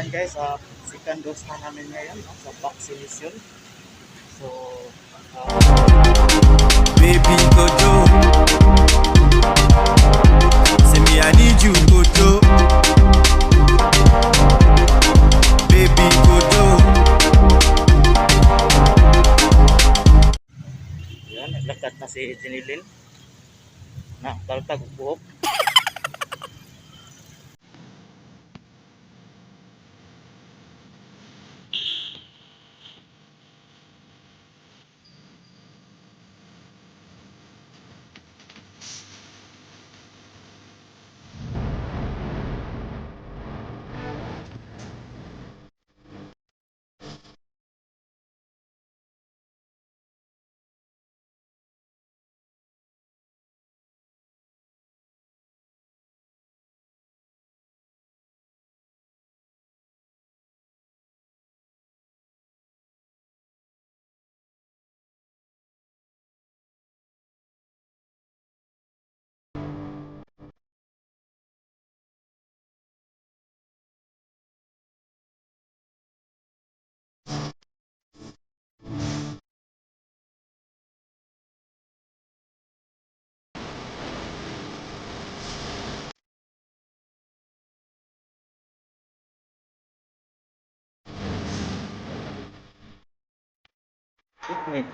yan guys, second dose na namin ngayon, no, sa vaccination. So, baby Kojo, say me I need you Kojo, baby Kojo. yan, naglakad na si Jenilyn na baltag buhok. Picnic.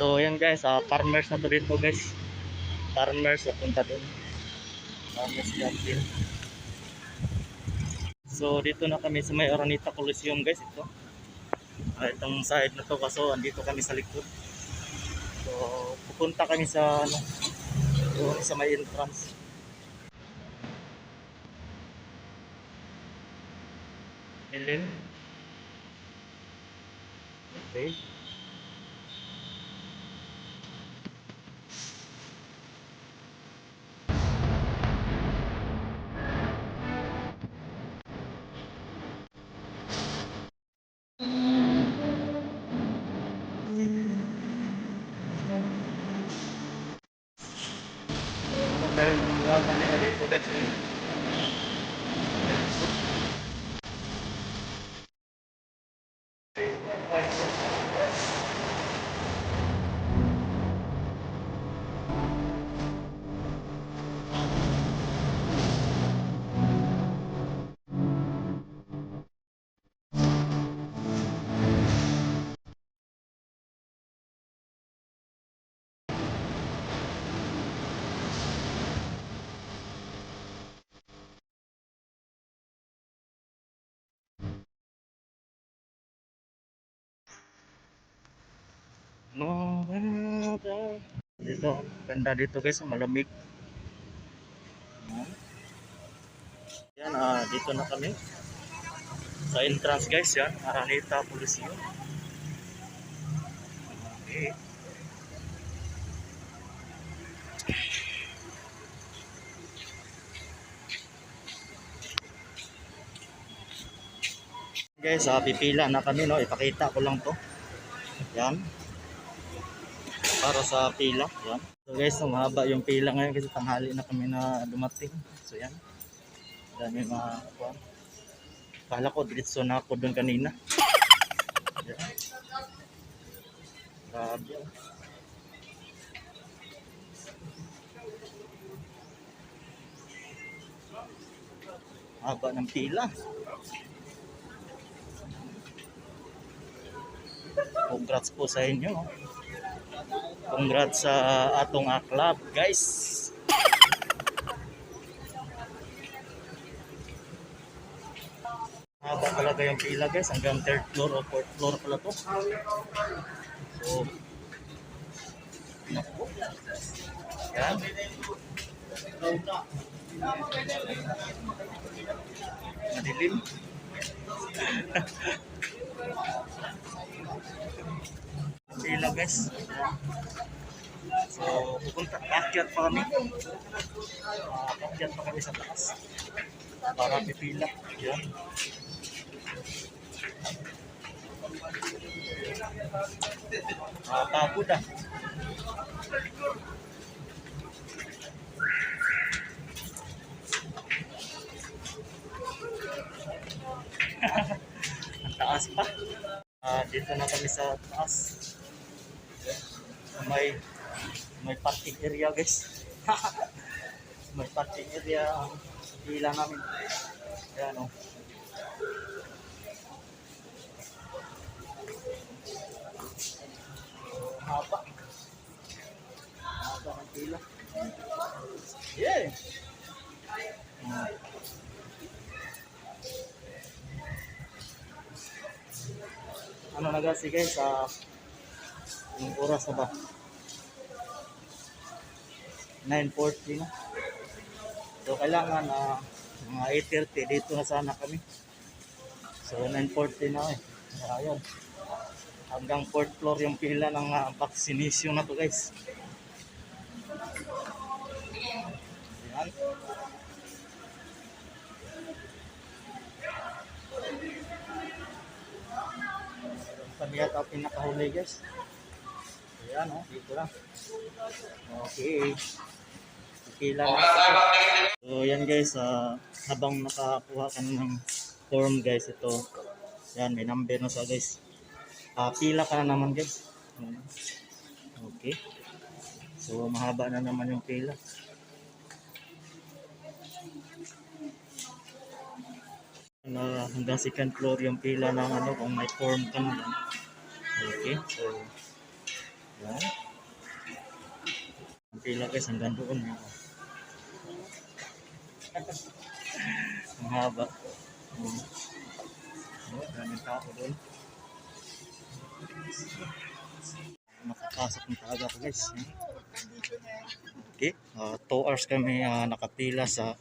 So yan guys, farmers na to dito guys. Farmers na punta doon. Farmers garden. So dito na kami sa may Araneta Coliseum guys, ito. Itong side na to kaso andito kami sa likod. So pupunta kami sa ano, doon sa may entrance. And then okay. No, dito, ganda dito guys, malamig. Yan, dito na kami sa entrance guys, yan, Araneta Coliseum. Okay. Guys, pipila na kami, no, ipakita ko lang to. Yan. Para sa pila, yan. So guys, mahaba yung pila ngayon kasi tanghali na kami na dumating. So yan. Dami mga kuwan. Kala ko diretso na ako doon kanina. Yan. Grabe. Haba ng pila. Congrats po sa inyo. Congrats sa atong club, guys. Haba talaga yung pila, guys. Hanggang 3rd floor o 4th floor pala to. So, naku. Yan. Madilim. Pila guys. So, pupunta, akyat pa kami. Akyat pa kami sa taas. Para pipila. Yan. Pagod ah. Ang taas pa. Dito na kami sa taas. So, may parking area guys. May parking area ang pila namin. Ayan o. Haba. Haba ang pila. Yeah. Ano na guys guys yung oras na ba? 9:40 na. So kailangan mga 8:30 dito na sana kami. So 9:40 na eh. Ayun. Hanggang 4th floor yung pila ng vaccination na to guys. Ayan. Kami yata pinakahuli guys. Ayan o, dito lang. Okay. Pila na. So yan guys, habang nakakuha ka ng form guys, ito. Yan, may number na sa guys. Pila ka na naman guys. Okay. So mahaba na naman yung pila. Hanggang 2nd floor yung pila ng kung may form ka na lang. Okay, so yan. Ang pila guys hanggang doon. Ang haba. Daming tao doon. Nakapasok ng taga ko guys. Okay, 2 hours kami nakapila sa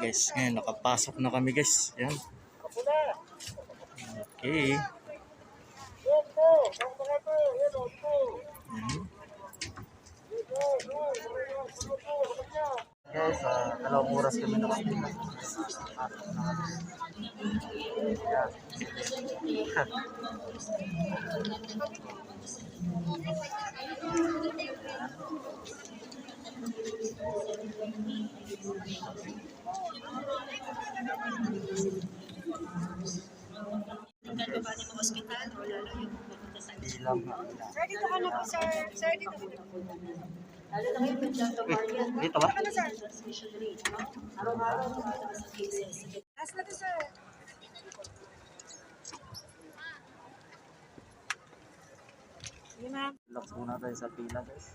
guys. Ngayon nakapasok na kami guys. Yan. Okay. Guys, 2 oras kami nakapila. Yan. Bilang na. Sir, dito ka na po, sir. Sir, dito ka na po. Lalo na ngayon, Dito ba? transmission rate, no? Araw-araw, tumataas ang cases. Last na to, sir. Sige, ma'am. Relax muna tayo sa pila guys.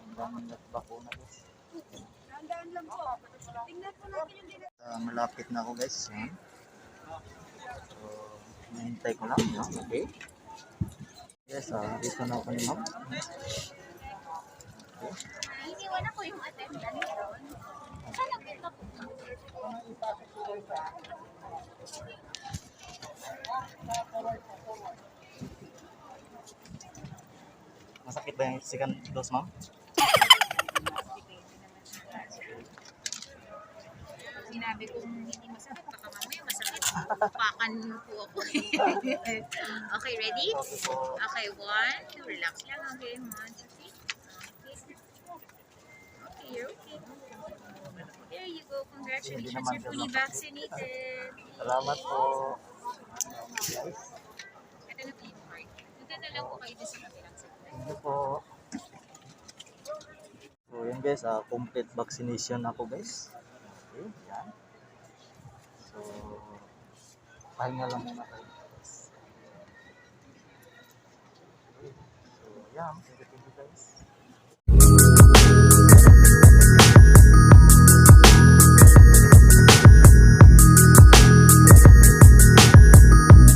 Ang daming bakuna guys. Tandaan lang po. Tingnan po natin yung dinat. Malapit na ako guys. Yan. So, hinihintay ko lang. Yan. Okay. Yes, dito na ako ni ma'am. Okay. Iniwan ako yung attendant doon. Saan nagkita po? Masakit ba yung second dose ma'am? Sinabi kong hindi masakit, baka mamaya masakit. Pakan po ako. Okay, ready? Okay, 1, 2, relax lang. Okay, 1, 2, 3. Okay, you're okay. There you go. Congratulations, you're fully vaccinated. Salamat po. Ito na po yung card. Punta na lang po kayo sa kabilang sector. Thank you po. So yun guys, complete vaccination ako guys. Okay, yan. So, pahinga lang muna tayo guys. Okay. So yan, thank you guys.